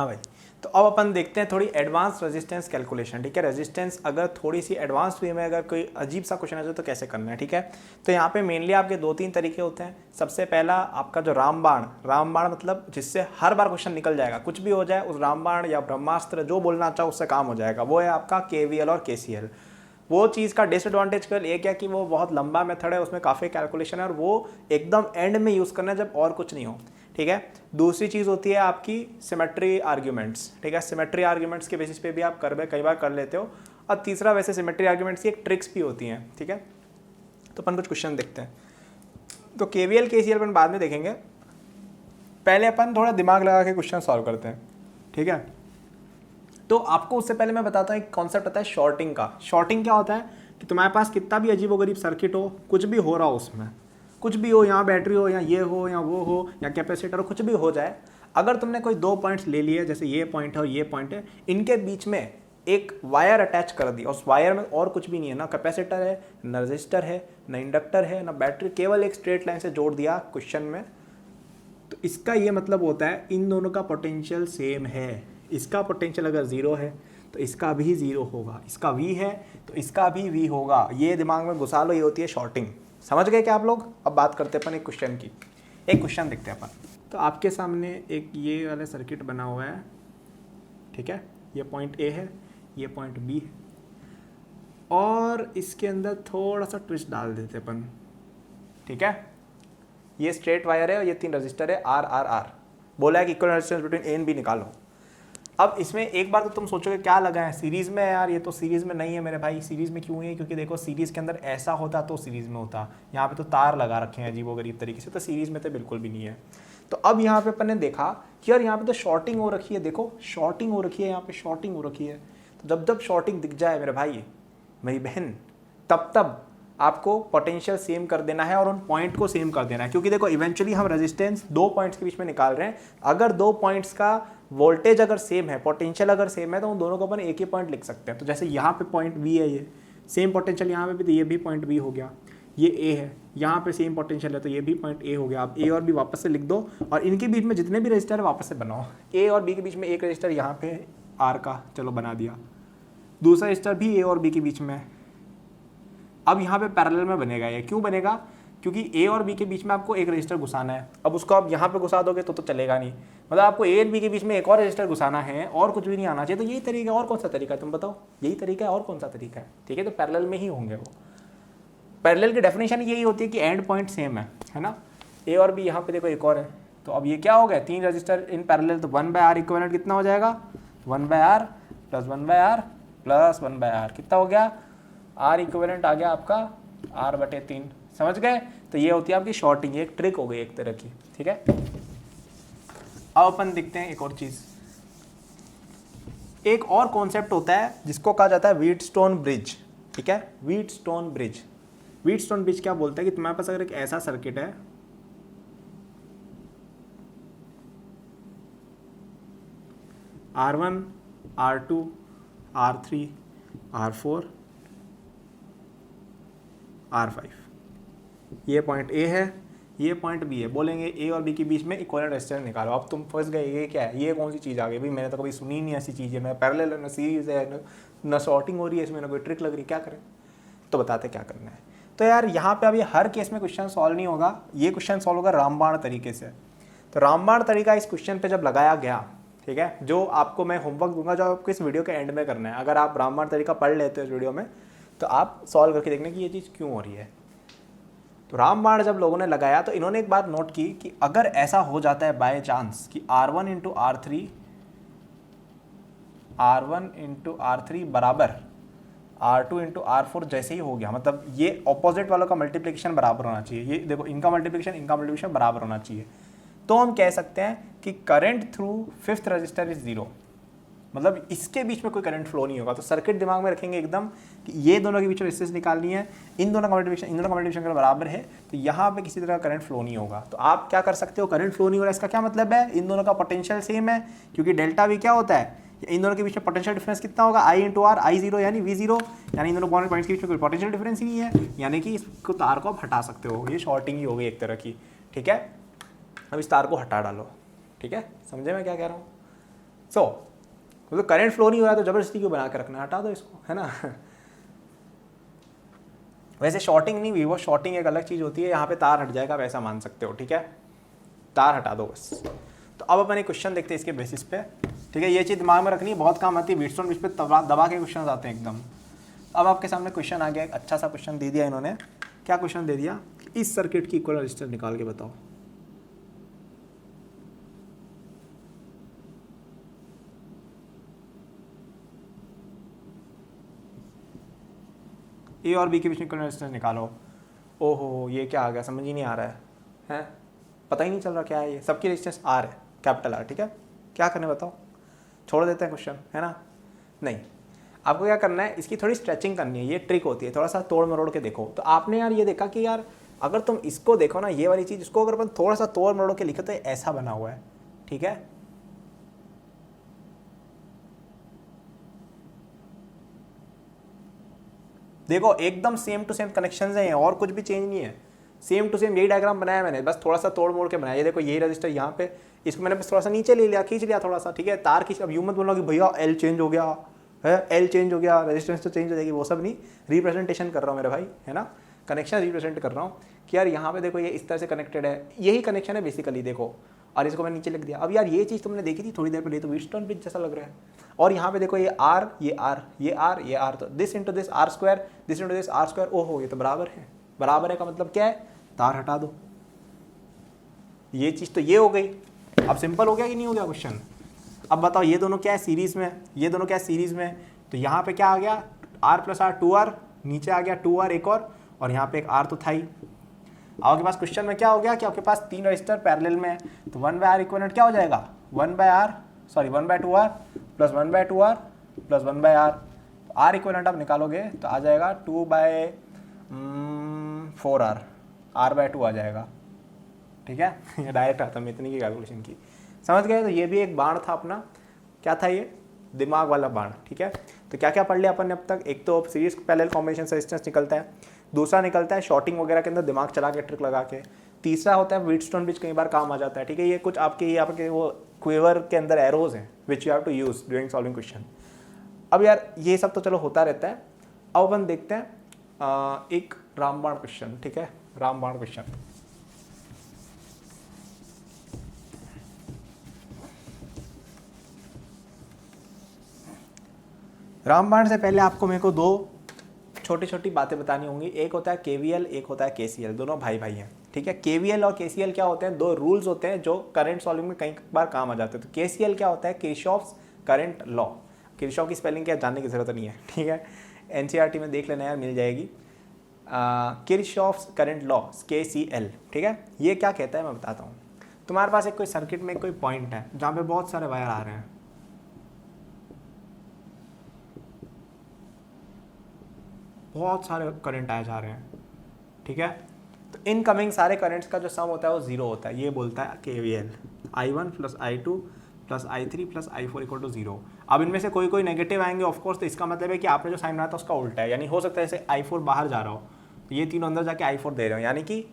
हाँ भाई, तो अब अपन देखते हैं थोड़ी एडवांस रेजिस्टेंस कैलकुलेशन। ठीक है, रेजिस्टेंस अगर थोड़ी सी एडवांस वे में अगर कोई अजीब सा क्वेश्चन आ जाए तो कैसे करना है। ठीक है, तो यहाँ पे मेनली आपके 2-3 तरीके होते हैं। सबसे पहला आपका जो रामबाण, रामबाण मतलब जिससे हर बार क्वेश्चन निकल जाएगा, कुछ भी हो जाए उस रामबाण या ब्रह्मास्त्र जो बोलना चाहो उससे काम हो जाएगा, वो है आपका केवीएल और केसीएल। वो चीज़ का डिसएडवांटेज केवल एक है कि वो बहुत लंबा मेथड है, उसमें काफ़ी कैलकुलेशन है और वो एकदम एंड में यूज़ करना है जब और कुछ नहीं हो। ठीक है, दूसरी चीज़ होती है आपकी सिमेट्री आर्ग्यूमेंट्स। ठीक है, सिमेट्री आर्ग्यूमेंट्स के बेसिस पे भी आप कई बार कर लेते हो। और तीसरा वैसे सिमेट्री आर्ग्यूमेंट्स की एक ट्रिक्स भी होती हैं। ठीक है, तो अपन कुछ क्वेश्चन देखते हैं। तो केवीएल केसीएल अपन बाद में देखेंगे, पहले अपन थोड़ा दिमाग लगा के क्वेश्चन सॉल्व करते हैं। ठीक है, तो आपको उससे पहले मैं बताता हूँ एक कॉन्सेप्ट आता है शॉर्टिंग का। शॉर्टिंग क्या होता है कि तुम्हारे पास कितना भी अजीबोगरीब सर्किट हो, कुछ भी हो रहा हो उसमें, कुछ भी हो, यहाँ बैटरी हो या ये हो या वो हो या कैपेसिटर हो, कुछ भी हो जाए, अगर तुमने कोई 2 पॉइंट्स ले लिए, जैसे ये पॉइंट है और ये पॉइंट है, इनके बीच में एक वायर अटैच कर दी, उस वायर में और कुछ भी नहीं है, ना कैपेसिटर है, ना रजिस्टर है, ना इंडक्टर है, ना बैटरी, केवल एक स्ट्रेट लाइन से जोड़ दिया क्वेश्चन में, तो इसका ये मतलब होता है इन दोनों का पोटेंशियल सेम है। इसका पोटेंशियल अगर 0 है तो इसका भी 0 होगा, इसका V है तो इसका भी V होगा। ये दिमाग में घुसा लो, ये होती है शॉर्टिंग। समझ गए क्या आप लोग? अब बात करते हैं अपन एक क्वेश्चन की। एक क्वेश्चन देखते हैं अपन। तो आपके सामने एक ये वाला सर्किट बना हुआ है। ठीक है, ये पॉइंट A है, ये पॉइंट B है, और इसके अंदर थोड़ा सा ट्विस्ट डाल देते अपन। ठीक है, ये स्ट्रेट वायर है और ये 3 रजिस्टर है R R R। बोला है कि equal resistance between A and B निकालो। अब इसमें एक बार तो तुम सोचोगे क्या लगा है, सीरीज़ में है यार, ये तो सीरीज़ में नहीं है मेरे भाई। सीरीज़ में क्यों है? क्योंकि देखो सीरीज़ के अंदर ऐसा होता तो सीरीज़ में होता, यहाँ पे तो तार लगा रखे हैं अजीबोगरीब तरीके से, तो सीरीज़ में तो बिल्कुल भी नहीं है। तो अब यहाँ पे अपन ने देखा कि यार यहाँ पे तो शॉर्टिंग हो रखी है, देखो शॉर्टिंग हो रखी है, यहाँ पे शॉर्टिंग हो रखी है। तो जब जब शॉर्टिंग दिख जाए मेरे भाई मेरी बहन, तब तब आपको पोटेंशियल सेम कर देना है और उन पॉइंट को सेम कर देना है। क्योंकि देखो इवेंचुअली हम रेजिस्टेंस 2 पॉइंट्स के बीच में निकाल रहे हैं। अगर 2 पॉइंट्स का वोल्टेज अगर सेम है, पोटेंशियल अगर सेम है, तो उन दोनों को अपन एक ही पॉइंट लिख सकते हैं। तो जैसे यहाँ पे पॉइंट V है, ये सेम पोटेंशियल यहाँ पे भी, तो ये भी पॉइंट V हो गया। ये A है, यहाँ पे सेम पोटेंशियल है तो ये भी पॉइंट A हो गया। आप A और B वापस से लिख दो और इनके बीच में जितने भी रजिस्टर है वापस से बनाओ। A और B के बीच में एक रजिस्टर यहाँ पे R का, चलो बना दिया। दूसरा रजिस्टर भी A और B के बीच में। अब यहाँ पे पैरेलल में बनेगा। ये क्यों बनेगा? क्योंकि A और B के बीच में आपको एक रजिस्टर घुसाना है। अब उसको आप यहाँ पे घुसा दोगे तो चलेगा नहीं, मतलब आपको A और B के बीच में एक और रजिस्टर घुसाना है और कुछ भी नहीं आना चाहिए। तो यही तरीका है, और कौन सा तरीका है तुम बताओ? यही तरीका है, और कौन सा तरीका है? ठीक है, तो पैरेलल में ही होंगे वो। पैरेलल की डेफिनेशन यही होती है कि एंड पॉइंट सेम है ना। A और B यहाँ पे देखो एक और है, तो अब ये क्या हो गया, 3 रजिस्टर इन पैरेलल, तो 1/R इक्विवेलेंट कितना हो जाएगा? 1/R plus 1/R plus 1/R कितना हो गया? R इक्विवेलेंट आ गया आपका R/3। समझ गए? तो ये होती है आपकी शॉर्टिंग, एक ट्रिक हो गई एक तरह की। ठीक है, अब अपन देखते हैं एक और चीज। एक और कॉन्सेप्ट होता है जिसको कहा जाता है व्हीटस्टोन ब्रिज। ठीक है, व्हीटस्टोन ब्रिज। व्हीटस्टोन ब्रिज क्या बोलता है कि तुम्हारे पास अगर एक ऐसा सर्किट है, R1 R2 R3 R4 R5, ये पॉइंट A है, ये पॉइंट B है। बोलेंगे A और B के बीच में इक्विवेलेंट रेजिस्टेंस निकालो। अब तुम फंस गए, ये क्या है, ये कौन सी चीज़ आ गई भाई? मैंने तो कभी सुनी नहीं ऐसी चीज़ है, मैं पैरेलल है, ना सीरीज है, ना शॉर्टिंग हो रही है इसमें, ना कोई ट्रिक लग रही है, क्या करें? तो बताते क्या करना है। तो यार यहाँ पे अभी हर केस में क्वेश्चन सॉल्व नहीं होगा, ये क्वेश्चन सॉल्व होगा रामबाण तरीके से। तो रामबाण तरीका इस क्वेश्चन पे जब लगाया गया, ठीक है, जो आपको मैं होमवर्क दूंगा, जो आपको इस वीडियो के एंड में करना है। अगर आप रामबाण तरीका पढ़ लेते हो इस वीडियो में, तो आप सॉल्व करके देखने की ये चीज़ क्यों हो रही है। तो रामबाण जब लोगों ने लगाया तो इन्होंने एक बात नोट की कि अगर ऐसा हो जाता है बाय चांस कि R1 इंटू R3 बराबर R2 इंटू R4 जैसे ही हो गया, मतलब ये ऑपोजिट वालों का मल्टीप्लिकेशन बराबर होना चाहिए। ये देखो, इनका मल्टीप्लिकेशन बराबर होना चाहिए। तो हम कह सकते हैं कि current through 5th register is 0, मतलब इसके बीच में कोई करंट फ्लो नहीं होगा। तो सर्किट दिमाग में रखेंगे एकदम कि ये दोनों के बीच में रेजिस्टेंस निकालनी है, इन दोनों का मल्टीप्लिकेशन अगर बराबर है तो यहाँ पे किसी तरह का करंट फ्लो नहीं होगा। तो आप क्या कर सकते हो, करंट फ्लो नहीं हो रहा है, इसका क्या मतलब है? इन दोनों का पोटेंशियल सेम है, क्योंकि डेल्टा V क्या होता है, इन दोनों के बीच में पोटेंशियल डिफरेंस कितना होगा? I इंटू R, I0 यानी V0, यानी इन दोनों पॉइंट्स के बीच में कोई पोटेंशियल डिफरेंस ही नहीं है, यानी कि इसको तार को आप हटा सकते हो। ये शॉर्टिंग ही हो गई एक तरह की। ठीक है, अब इस तार को हटा डालो। ठीक है, समझे मैं क्या कह रहा हूँ? सो मतलब करंट फ्लो नहीं हो रहा तो जबरदस्ती क्यों बना के रखना, हटा दो इसको, है ना। वैसे शॉर्टिंग नहीं हुई, वो शॉर्टिंग एक अलग चीज़ होती है, यहाँ पे तार हट जाएगा, आप ऐसा मान सकते हो, ठीक है, तार हटा दो बस। तो अब अपन एक क्वेश्चन देखते हैं इसके बेसिस पे, ठीक है, ये चीज़ दिमाग में रखनी है, बहुत काम आती है, व्हीटस्टोन ब्रिज पे दबा के क्वेश्चन आते हैं एकदम। अब आपके सामने क्वेश्चन आ गया, एक अच्छा सा क्वेश्चन दे दिया इन्होंने। क्या क्वेश्चन दे दिया, इस सर्किट की इक्वल रेजिस्टेंस निकाल के बताओ। ए और बी के बीच में इक्वल रेजिस्टेंस निकालो। ओहो ये क्या आ गया, समझ ही नहीं आ रहा है, हैं पता ही नहीं चल रहा क्या है ये। सबकी रेजिस्टेंस आर है, कैपिटल आर, ठीक है, क्या करने बताओ, छोड़ देते हैं क्वेश्चन, है ना। नहीं, आपको क्या करना है, इसकी थोड़ी स्ट्रेचिंग करनी है, ये ट्रिक होती है, थोड़ा सा तोड़ मरोड़ के देखो। तो आपने यार ये देखा कि यार अगर तुम इसको देखो ना, ये वाली चीज़, इसको अगर अपन थोड़ा सा तोड़ मरोड़ के लिखे तो ऐसा बना हुआ है, ठीक है। देखो एकदम सेम टू सेम कनेक्शंस हैं और कुछ भी चेंज नहीं है, सेम टू सेम यही डायग्राम बनाया मैंने, बस थोड़ा सा तोड़ मोड़ के बनाया। ये देखो यही रजिस्टर यहाँ पे, इसको मैंने बस थोड़ा सा नीचे ले लिया, खींच लिया थोड़ा सा, ठीक है, तार खींच। अब यूं मत बोलो कि भैया एल चेंज हो गया है, एल चेंज हो गया, रेजिस्टेंस तो चेंज हो जाएगी, वो सब नहीं, रिप्रेजेंटेशन कर रहा हूँ मेरे भाई, है ना, कनेक्शन रिप्रेजेंट कर रहा हूँ कि यार यहाँ पे देखो ये इस तरह से कनेक्टेड है, यही कनेक्शन है बेसिकली, देखो, और इसको मैं नीचे लिख दिया। अब यार ये चीज़ तुमने देखी थी थोड़ी देर पहले, तो व्हीटस्टोन ब्रिज जैसा लग रहा है। और यहाँ पे देखो ये आर, ये आर, ये आर, ये आर, तो this into this R square, this into this R square, ओहो ये तो बराबर है। बराबर है का मतलब क्या है, तार हटा दो, ये चीज़ तो ये हो गई। अब सिंपल हो गया कि नहीं हो गया क्वेश्चन। अब बताओ ये दोनों क्या है सीरीज में, ये दोनों क्या है सीरीज में, तो यहाँ पे क्या आ गया, आर प्लस आर, 2R, नीचे आ गया 2R एक और यहाँ पे एक आर तो था ही। आपके पास क्वेश्चन में क्या हो गया कि आपके पास 3 रजिस्टर पैरेलल में है, तो 1/R इक्विवेलेंट क्या हो जाएगा, 1/2R plus 1/2R plus 1/R। Are equivalent आप निकालोगे तो आ जाएगा 2/4R, R/2 आ जाएगा, ठीक है। ये डायरेक्ट आता है, इतनी की कैलकुलेशन की, समझ गए। तो ये भी एक बाण था अपना, क्या था ये, दिमाग वाला बाण, ठीक है। तो क्या क्या पढ़ लिया अपन ने अब तक, एक तो सीरीज पैरेलल कॉम्बिनेशन से रेजिस्टेंस निकलता है, दूसरा निकलता है शॉर्टिंग वगैरह के अंदर दिमाग चला के ट्रिक लगा के, तीसरा होता है व्हीटस्टोन ब्रिज, कई बार काम आ जाता है, ठीक है। ये कुछ आपके वो क्वेवर के अंदर एरोज हैं which you have to use during solving question. अब यार ये सब तो चलो होता रहता है। अब अपन देखते हैं एक रामबाण क्वेश्चन, ठीक है, रामबाण क्वेश्चन। रामबाण से पहले आपको मेरे को दो छोटी छोटी बातें बतानी होंगी। एक होता है केवीएल, एक होता है केसीएल, दोनों भाई भाई हैं, ठीक है। केवीएल और केसीएल क्या होते हैं, दो रूल्स होते हैं जो करंट सॉल्विंग में कई बार काम आ जाते हैं। तो केसीएल क्या होता है, किरचॉफ्स करंट लॉ। किरचॉफ की स्पेलिंग क्या जानने की जरूरत नहीं है, ठीक है, एनसीईआरटी में देख लेना यार, मिल जाएगी। किरचॉफ्स करंट लॉ, KCL, ठीक है। ये क्या कहता है मैं बताता हूँ। तुम्हारे पास एक कोई सर्किट में कोई पॉइंट है जहाँ पे बहुत सारे वायर आ रहे हैं, बहुत सारे करंट आए जा रहे हैं, ठीक है। तो इनकमिंग सारे करंट्स का जो सम होता है वो 0 होता है, ये बोलता है KVL, I1 plus I2 plus I3 plus I4 equal to 0। अब इनमें से कोई कोई नेगेटिव आएंगे ऑफकोर्स, तो इसका मतलब है कि आपने जो साइन बनाया था उसका उल्टा है, यानी हो सकता है जैसे I4 बाहर जा रहा हो तो ये तीनों अंदर जाके I4 दे रहे हो, यानी कि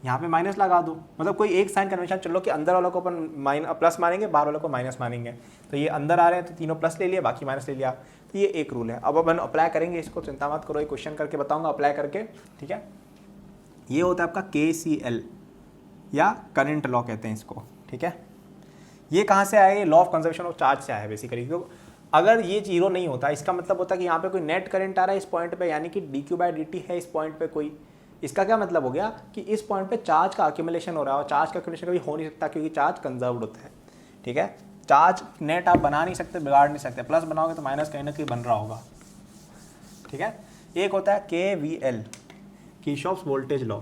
यहाँ पे माइनस लगा दो। मतलब कोई एक साइन कन्वेंशन चलो कि अंदर वालों को अपन प्लस मानेंगे, बाहर वालों को माइनस मानेंगे। तो ये अंदर आ रहे हैं तो तीनों प्लस ले लिया, बाकी माइनस ले लिया। तो ये एक रूल है। अब अपन अप्लाई करेंगे इसको, चिंता मत करो, ये क्वेश्चन करके बताऊंगा अप्लाई करके, ठीक है। ये होता है आपका KCL या करंट लॉ कहते हैं इसको, ठीक है। ये कहाँ से आया, ये law of conservation of charge से आया है बेसिकली। क्योंकि अगर ये 0 नहीं होता, इसका मतलब होता है कि यहाँ पे कोई नेट करंट आ रहा है इस पॉइंट पे, यानी कि dQ/dt है इस पॉइंट पे कोई। इसका क्या मतलब हो गया कि इस पॉइंट पे चार्ज का अक्यूमुलेशन हो रहा है, और चार्ज का अक्यूमुलेशन कभी हो नहीं सकता क्योंकि चार्ज कंजर्व्ड होता है, ठीक है। चार्ज नेट आप बना नहीं सकते, बिगाड़ नहीं सकते, प्लस बनाओगे तो माइनस कहीं ना कहीं बन रहा होगा, ठीक है। एक होता है KVL, किरचॉफ्स वोल्टेज लॉ।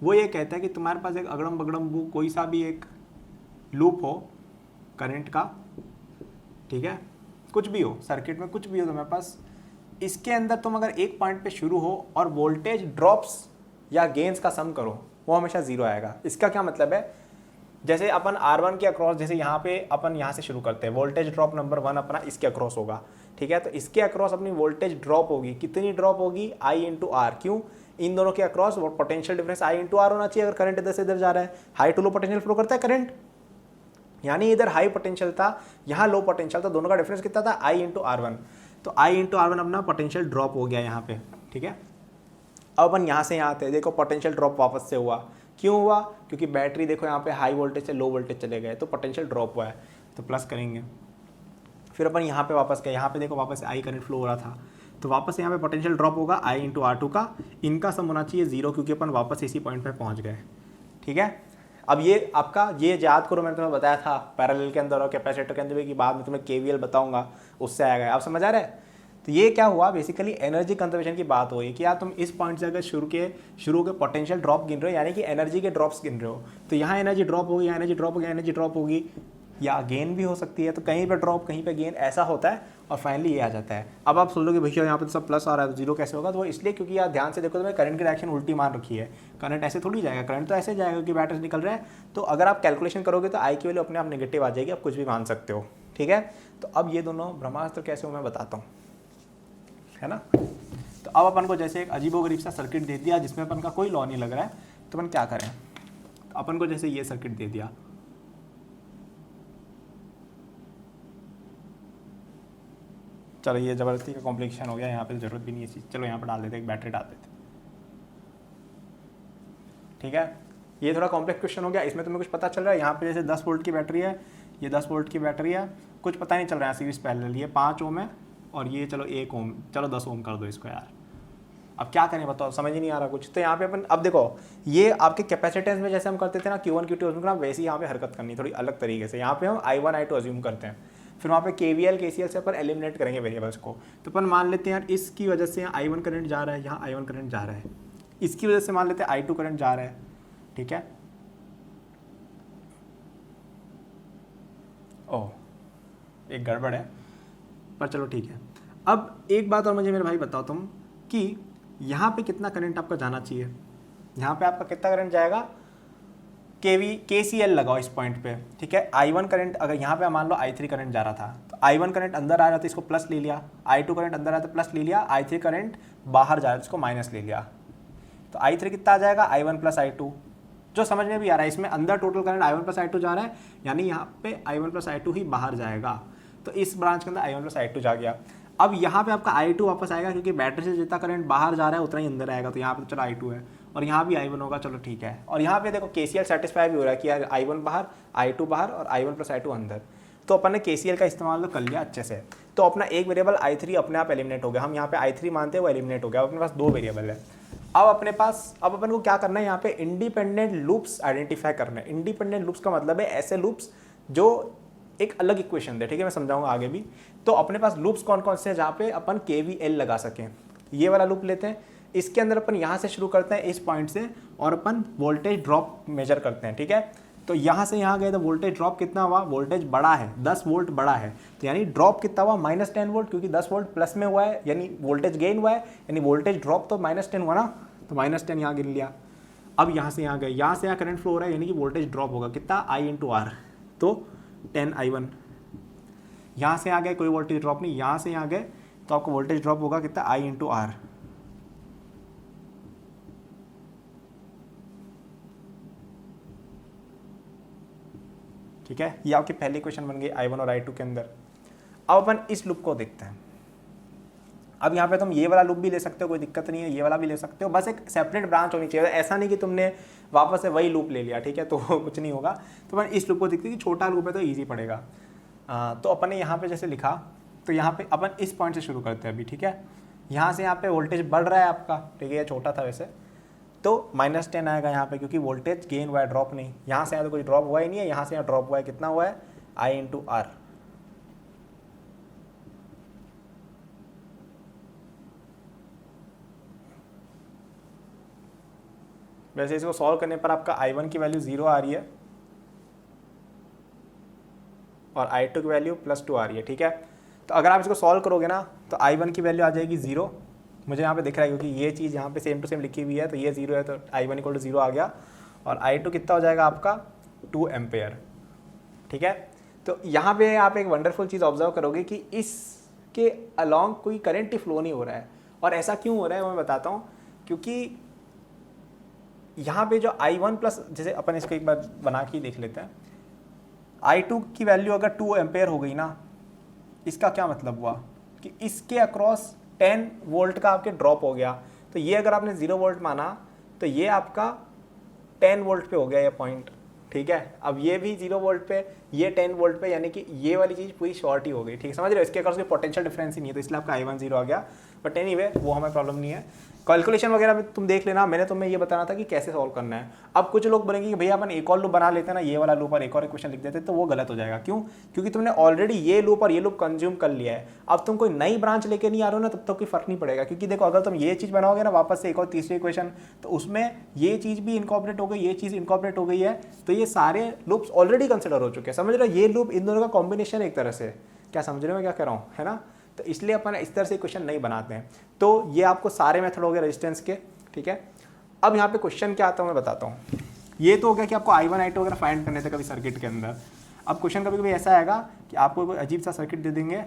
वो ये कहता है कि तुम्हारे पास एक अगड़म बगड़म कोई सा भी एक लूप हो करंट का, ठीक है, कुछ भी हो सर्किट में, कुछ भी हो तुम्हारे पास, इसके अंदर तुम अगर एक पॉइंट पे शुरू हो और वोल्टेज ड्रॉप्स या गेन्स का सम करो, वो हमेशा 0 आएगा। इसका क्या मतलब है, जैसे अपन R1 के अक्रॉस, जैसे यहाँ पे अपन यहाँ से शुरू करते हैं, वोल्टेज ड्रॉप नंबर 1 अपना इसके अक्रॉस होगा, ठीक है। तो इसके अक्रॉस अपनी वोल्टेज ड्रॉप होगी, कितनी ड्रॉप होगी, I × R। क्यों, इन दोनों के across potential difference I × R होना चाहिए अगर करंट इधर से इधर जा रहा है। High to low potential flow करता है करंट, यानी इधर हाई पोटेंशियल था, यहाँ लो पोटेंशियल था, दोनों का डिफरेंस कितना था I इंटू R1। तो I इंटू R1 अपना पोटेंशियल ड्रॉप हो गया यहाँ पे, ठीक है। अब अपन यहाँ से यहाँ आते हैं, देखो पोटेंशियल ड्रॉप वापस से हुआ, क्यों हुआ, क्योंकि बैटरी देखो यहाँ पे हाई वोल्टेज से लो वोल्टेज चले गए तो पोटेंशियल ड्रॉप हुआ है, तो प्लस करेंगे। फिर अपन यहाँ पे वापस गए, यहाँ पे देखो वापस आई करंट फ्लो हो रहा था, तो वापस यहाँ पे पोटेंशियल ड्रॉप होगा I इंटू R2 का, इनका सम होना चाहिए 0 क्योंकि अपन वापस इसी पॉइंट पे पहुँच गए, ठीक है। अब ये आपका ये याद करो, मैंने तुम्हें बताया था पैरेलल के अंदर और कैपेसिटर के अंदर भी कि बाद में तुम्हें KVL बताऊंगा, उससे आएगा। आप समझ आ रहा है। तो ये क्या हुआ, बेसिकली एनर्जी कंजर्वेशन की बात हो रही है कि यार तुम इस पॉइंट से अगर शुरू के पोटेंशियल ड्रॉप गिन रहे हो, यानी कि एनर्जी के ड्रॉप्स गिन रहे हो, तो यहाँ एनर्जी ड्रॉप होगी, यहाँ एनर्जी ड्रॉप होगी, एनर्जी ड्रॉप होगी, या गेन भी हो सकती है, तो कहीं पे ड्रॉप कहीं पे गेन, ऐसा होता है और फाइनली ये आ जाता है। अब आप सोच लो कि भैया यहाँ पे तो सब प्लस आ रहा है, जीरो कैसे होगा, तो वो इसलिए क्योंकि यार ध्यान से देखो तो मैं करंट की डायरेक्शन उल्टी मान रखी है, करंट ऐसे थोड़ी जाएगा, करंट तो ऐसे जाएगा क्योंकि बैटरी से निकल रहा है। तो अगर आप कैलकुलेशन करोगे तो आई की वैल्यू अपने आप नेगेटिव आ जाएगी, आप कुछ भी मान सकते हो, ठीक है। तो अब ये दोनों ब्रह्मास्त्र कैसे हो मैं बताता हूँ, है ना। तो अब अपन को जैसे एक अजीबोगरीब सा सर्किट दे दिया जिसमें अपन का कोई लॉ नहीं लग रहा है, तो अपन क्या करें, तो अपन को जैसे ये सर्किट दे दिया, चलो ये ज़बरदस्ती का कॉम्प्लिकेशन हो गया, यहाँ पे जरूरत भी नहीं है चीज़, चलो यहाँ पर डाल देते, एक बैटरी डाल देते, ठीक है। ये थोड़ा कॉम्प्लेक्स क्वेश्चन हो गया, इसमें तुम्हें कुछ पता चल रहा है, यहाँ पे जैसे 10 वोल्ट की बैटरी है, ये 10 वोल्ट की बैटरी है, कुछ पता नहीं चल रहा है सीरीज पैरेलल, ये 5 ओम है और ये चलो 1 ओम, चलो 10 ओम कर दो इसको यार। अब क्या करें बताओ, समझ ही नहीं आ रहा कुछ। तो यहाँ पे अपन अब देखो, ये आपके कैपेसिटेंस में जैसे हम करते थे ना Q1 Q2 अज्यूम करना, वैसे ही यहाँ पे हरकत करनी थोड़ी अलग तरीके से। यहाँ पे हम I1 I2 अज्यूम करते हैं, फिर वहाँ पे KVL KCL से अपन एलिमिनेट करेंगे वेरिएबल्स को। तो अपन मान लेते हैं यार इसकी वजह से यहाँ I1 करंट जा रहा है, यहाँ I1 करंट जा रहा है, इसकी वजह से मान लेते हैं I2 करंट जा रहा है, ठीक है। ओह एक गड़बड़ है, पर चलो ठीक है। अब एक बात और मुझे मेरे भाई बताओ तुम कि यहाँ पे कितना करंट आपका जाना चाहिए, यहाँ पे आपका कितना करंट जाएगा, KCL लगाओ इस पॉइंट पे, ठीक है। I1 करंट अगर यहाँ पे मान लो I3 करंट जा रहा था, तो I1 करंट अंदर आ रहा था, इसको प्लस ले लिया, I2 करंट अंदर आ रहा था प्लस ले लिया, I3 करंट बाहर जा रहा था, इसको माइनस ले लिया, तो I3 कितना आ जाएगा I1 प्लस I2, जो समझ में भी आ रहा है। इसमें अंदर total current I1 plus I2 जा रहा है, यानी यहाँ पे I1 प्लस I2 ही बाहर जाएगा, तो इस ब्रांच के अंदर I1 प्लस I2 जा गया। अब यहाँ पे आपका I2 वापस आएगा क्योंकि बैटरी से जितना करंट बाहर जा रहा है उतना ही अंदर आएगा, तो यहाँ पे चलो I2 है और यहाँ भी I1 होगा, चलो ठीक है। और यहाँ पे देखो KCL सेटिस्फाई भी हो रहा है कि यार I1 बाहर, I2 बाहर और I1 प्लस I2 अंदर, तो अपन ने KCL का इस्तेमाल तो कर लिया अच्छे से। तो अपना एक वेरिएबल I3 अपने आप एलिमिनेट हो गया, हम यहाँ पे I3 मानते हैं वो एलिमिनेट हो गया, अपने पास 2 वेरिएबल है। अब अपने पास, अब अपन को क्या करना है, यहाँ पे इंडिपेंडेंट लूप्स आइडेंटिफाई करना है। इंडिपेंडेंट लूप्स का मतलब है ऐसे लूप्स जो एक अलग इक्वेशन दे, ठीक है, मैं समझाऊंगा आगे भी। तो अपने पास लूप्स कौन कौन से हैं जहाँ पे अपन KVL लगा सकें। ये वाला लूप लेते हैं, इसके अंदर अपन यहाँ से शुरू करते हैं इस पॉइंट से, और अपन वोल्टेज ड्रॉप मेजर करते हैं, ठीक है। तो यहाँ से यहाँ गए तो वोल्टेज ड्रॉप कितना हुआ, वोल्टेज बड़ा है, 10 वोल्ट बड़ा है, तो यानी ड्रॉप कितना हुआ -10 वोल्ट, क्योंकि 10 वोल्ट प्लस में हुआ है यानी वोल्टेज गेन हुआ है, यानी वोल्टेज ड्रॉप तो -10 हुआ ना, तो -10 यहाँ गिन लिया। अब यहाँ से यहाँ गए, यहाँ से यहाँ करंट फ्लो हो रहा है, यानी कि वोल्टेज ड्रॉप होगा कितना, I इंटू R, तो 10I1। यहाँ से आ गए कोई वोल्टेज ड्रॉप नहीं, यहाँ से यहाँ गए तो आपको वोल्टेज ड्रॉप होगा कितना, I इंटू R, ठीक है। ये आपकी पहली क्वेश्चन बन गई I1 और I2 के अंदर। अब अपन इस लूप को देखते हैं। अब यहाँ पे तुम ये वाला लूप भी ले सकते हो, कोई दिक्कत नहीं है, ये वाला भी ले सकते हो, बस एक सेपरेट ब्रांच होनी चाहिए। ऐसा नहीं कि तुमने वापस से वही लूप ले लिया, ठीक है, तो कुछ नहीं होगा। तो अपन इस लूप को देखते हैं कि छोटा लूप है तो ईजी पड़ेगा। तो अपन ने यहाँ पे जैसे लिखा, तो यहाँ पे अपन इस पॉइंट से शुरू करते हैं अभी, ठीक है। यहाँ से यहाँ पे वोल्टेज बढ़ रहा है आपका, ठीक है, ये छोटा था वैसे, तो -10 आएगा यहाँ पे क्योंकि वोल्टेज गेन हुआ है, ड्रॉप नहीं। यहाँ से यहाँ तो कुछ ड्रॉप हुआ ही नहीं है, यहाँ से यहाँ ड्रॉप हुआ है, कितना हुआ है, I इंटू R। वैसे इसको सॉल्व करने पर आपका I1 की वैल्यू 0 आ रही है और I2 की वैल्यू +2 आ रही है, ठीक है। तो अगर आप इसको सॉल्व करोगे ना तो I1 की वैल्यू आ जाएगी 0, मुझे यहाँ पे दिख रहा है क्योंकि ये चीज़ यहाँ पे सेम टू सेम लिखी हुई है, तो ये 0 है तो I1 = 0 आ गया, और I2 कितना हो जाएगा आपका 2 एम्पेयर, ठीक है। तो यहाँ पे आप एक वंडरफुल चीज़ ऑब्जर्व करोगे कि इसके अलॉन्ग कोई करंट ही फ्लो नहीं हो रहा है। और ऐसा क्यों हो रहा है वो मैं बताता हूँ, क्योंकि यहाँ पे जो I1 प्लस, जैसे अपन इसको एक बार बना के देख लेते हैं, I2 की वैल्यू अगर 2 एम्पेयर हो गई ना, इसका क्या मतलब हुआ कि इसके अक्रॉस 10 वोल्ट का आपके ड्रॉप हो गया। तो ये अगर आपने 0 वोल्ट माना तो ये आपका 10 वोल्ट पे हो गया ये पॉइंट, ठीक है। अब ये भी 0 वोल्ट पे, ये 10 वोल्ट पे, यानी कि ये वाली चीज़ पूरी शॉर्ट ही हो गई, ठीक है, समझ रहे हो। इसके अक्रॉस कोई पोटेंशियल डिफरेंस ही नहीं है, तो इसलिए आपका I1 0 आ गया। बट एनीवे वो हमें प्रॉब्लम नहीं है। कैलकुलेशन वगैरह में तुम देख लेना, मैंने तुम्हें ये बताना था कि कैसे सॉल्व करना है। अब कुछ लोग बोलेंगे कि भैया अपन एक और लूप बना लेते हैं ना, ये वाला लूप और एक और इक्वेशन लिख देते, तो वो गलत हो जाएगा। क्यों? क्योंकि तुमने ऑलरेडी ये लूप और ये लूप कंज्यूम कर लिया है। अब तुम कोई नई ब्रांच लेके नहीं आ रहे हो ना, तब तक कोई फर्क नहीं पड़ेगा। क्योंकि देखो अगर तुम ये चीज़ बनाओगे ना वापस से एक और तीसरी इक्वेशन, तो उसमें ये चीज़ भी इनकॉर्पोरेट हो गई, ये चीज़ इनकॉर्पोरेट हो गई है, तो ये सारे लूप्स ऑलरेडी कंसिडर हो चुके हैं, समझ रहे हो। ये लूप इन दोनों का कॉम्बिनेशन एक तरह से, क्या समझ रहे हो मैं क्या कह रहा हूँ, है ना। तो इसलिए अपन इस तरह से क्वेश्चन नहीं बनाते हैं। तो ये आपको सारे मेथड हो गए रेजिस्टेंस के, ठीक है। अब यहाँ पे क्वेश्चन क्या आता है मैं बताता हूँ। ये तो हो गया कि आपको I1 I2 वगैरह फाइंड करने थे कभी सर्किट के अंदर। अब क्वेश्चन कभी कभी ऐसा आएगा कि आपको कोई अजीब सा सर्किट दे देंगे,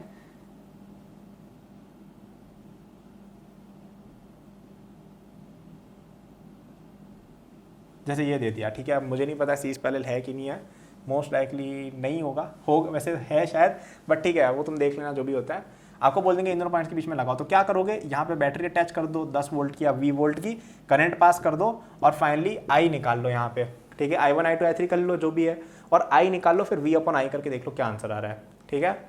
जैसे ये दे दिया, ठीक है। अब मुझे नहीं पता सीरीज पैरेलल है कि नहीं है, मोस्ट लाइकली नहीं होगा, वैसे है शायद, बट ठीक है वो तुम देख लेना जो भी होता है। आपको बोल देंगे इन दोनों पॉइंट्स के बीच में लगाओ, तो क्या करोगे, यहाँ पे बैटरी अटैच कर दो 10 वोल्ट की या 20 वोल्ट की, करंट पास कर दो और फाइनली I निकाल लो यहाँ पे, ठीक है। I1 I2 I3 कर लो जो भी है, और I निकाल लो, फिर V/I करके देख लो क्या आंसर आ रहा है, ठीक है।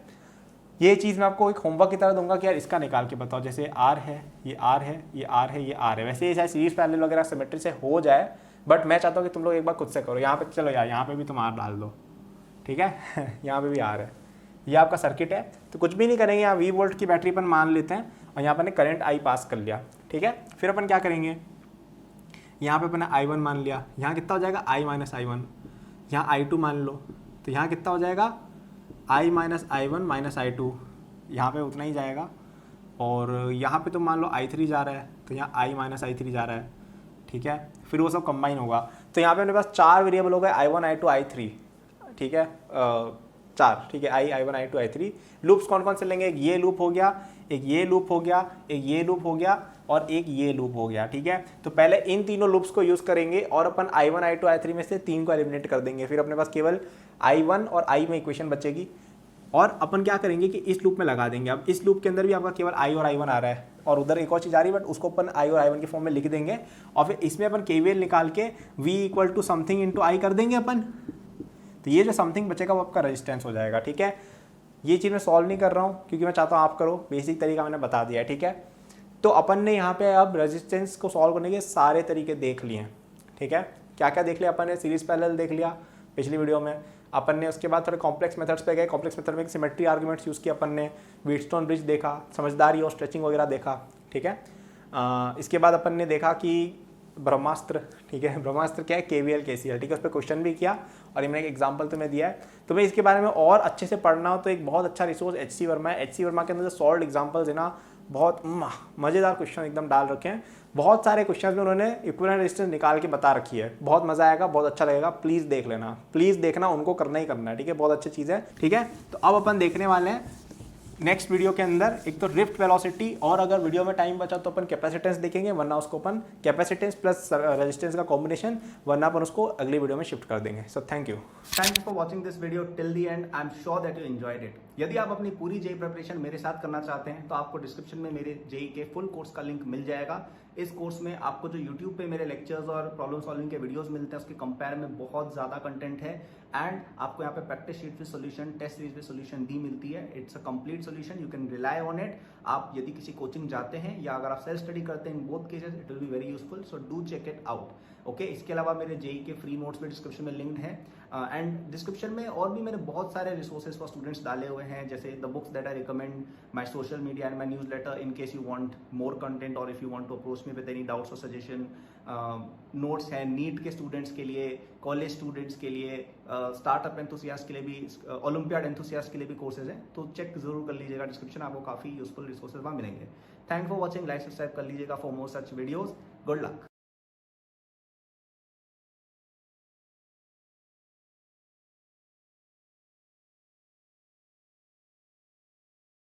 ये चीज़ मैं आपको एक होमवर्क की तरह दूंगा कि यार इसका निकाल के बताओ। जैसे R है, ये R है, ये R है, ये R है। वैसे ये चाहे सीरीज पैरेलल वगैरह सिमेट्री से हो जाए, बट मैं चाहता हूँ कि तुम लोग एक बार खुद से करो। यहाँ पे चलो यार, यहाँ पे भी तुम R डाल दो, ठीक है यहाँ पे भी R है, ये आपका सर्किट है। तो कुछ भी नहीं करेंगे, यहाँ 20 वोल्ट की बैटरी अपन मान लेते हैं और यहाँ पर ने करंट I पास कर लिया, ठीक है। फिर अपन क्या करेंगे, यहाँ पे अपन ने I1 मान लिया, यहाँ कितना हो जाएगा I - I1, यहाँ I2 मान लो, तो यहाँ कितना हो जाएगा I - I1 - I2, यहाँ पे उतना ही जाएगा। और यहाँ पे तो मान लो I3 जा रहा है, तो यहाँ I - I3 जा रहा है, ठीक है। फिर वो सब कंबाइन होगा, तो यहाँ पे अपने पास 4 वेरिएबल हो गए, I1 I2 I3, ठीक है, 4, ठीक है। I1 I2 I3 लूप्स कौन कौन से लेंगे, एक ये लूप हो गया, एक ये लूप हो गया, एक ये लूप हो गया और एक ये लूप हो गया, ठीक है। तो पहले इन तीनों लूप्स को यूज करेंगे और अपन I1 I2 I3 में से 3 को एलिमिनेट कर देंगे। फिर अपने पास केवल I1 और I में इक्वेशन बचेगी और अपन क्या करेंगे कि इस लूप में लगा देंगे। अब इस लूप के अंदर भी आपका केवल I और I1 आ रहा है और उधर एक और चीज़ आ रही है, बट उसको अपन I और I1 के फॉर्म में लिख देंगे और फिर इसमें अपन KVL निकाल के V = समथिंग इंटू I कर देंगे अपन। तो ये जो समथिंग बचेगा वो आपका रेजिस्टेंस हो जाएगा, ठीक है। ये चीज़ मैं सॉल्व नहीं कर रहा हूँ क्योंकि मैं चाहता हूँ आप करो, बेसिक तरीका मैंने बता दिया है, ठीक है। तो अपन ने यहाँ पे अब रेजिस्टेंस को सॉल्व करने के सारे तरीके देख लिए हैं, ठीक है। क्या क्या देख लिया अपन ने, सीरीज पैरेलल देख लिया पिछली वीडियो में अपन ने, उसके बाद थोड़े कॉम्प्लेक्स मेथड्स पे गए, कॉम्प्लेक्स मेथड में सिमेट्री आर्गुमेंट्स यूज़ किया अपन ने, व्हीटस्टोन ब्रिज देखा, समझदारी और स्ट्रेचिंग वगैरह देखा, ठीक है। इसके बाद अपन ने देखा कि ब्रह्मास्त्र, ठीक है, ब्रह्मास्त्र क्या है, KVL KCL, ठीक है, उस पर क्वेश्चन भी किया और ये मैंने एक एग्जांपल तुम्हें दिया है। तुम्हें इसके बारे में और अच्छे से पढ़ना हो तो एक बहुत अच्छा रिसोर्स HC वर्मा है। HC वर्मा के अंदर जो सॉल्व एग्जांपल्स है ना, बहुत मज़ेदार क्वेश्चन एकदम डाल रखे हैं। बहुत सारे क्वेश्चन में उन्होंने इक्विवेलेंट रेजिस्टेंस निकाल के बता रखी है, बहुत मज़ा आएगा, बहुत अच्छा लगेगा। प्लीज़ देख लेना, प्लीज़ देखना, उनको करना ही करना है, ठीक है, बहुत अच्छी चीज़ है, ठीक है। तो अब अपन देखने वाले हैं नेक्स्ट वीडियो के अंदर एक तो रिफ्ट वेलोसिटी, और अगर वीडियो में टाइम बचा तो अपन कैपेसिटेंस देखेंगे, वरना उसको अपन कैपेसिटेंस प्लस रेजिस्टेंस का कॉम्बिनेशन, वरना अपन उसको अगली वीडियो में शिफ्ट कर देंगे। So thank you for watching this video till the end. I am sure that you enjoyed it. यदि आप अपनी पूरी जेई प्रिपरेशन मेरे साथ करना चाहते हैं तो आपको डिस्क्रिप्शन में मेरे जेई के फुल कोर्स का लिंक मिल जाएगा। इस कोर्स में आपको जो यूट्यूब पे मेरे लेक्चर्स और प्रॉब्लम सॉल्विंग के वीडियोस मिलते हैं उसके कंपेयर में बहुत ज़्यादा कंटेंट है, एंड आपको यहाँ पे practice sheet with solution, test series with solution दी मिलती है। It's a complete solution, you can rely on it. आप यदि किसी कोचिंग जाते हैं या अगर आप सेल्फ स्टडी करते हैं, in both cases it will be very useful, so do check it out, okay. इसके अलावा मेरे जेई के फ्री नोट्स भी डिस्क्रिप्शन में लिंक्ड है, एंड डिस्क्रिप्शन में और भी मैंने बहुत सारे रिसोर्सेज फॉर स्टूडेंट्स डाले हुए हैं, जैसे the books that I recommend, my social media and my newsletter in case you want more content or if you want to approach me with any doubts or suggestion. Notes हैं NEET के students के लिए, college students के लिए, startup enthusiast के लिए भी, olympiad enthusiast के लिए भी कोर्सेज हैं, तो चेक जरूर कर लीजिएगा डिस्क्रिप्शन, आपको काफ़ी यूजफुल रिसोर्सेज वहाँ मिलेंगे। Thank for watching, like subscribe कर लीजिएगा for more such videos. Good luck.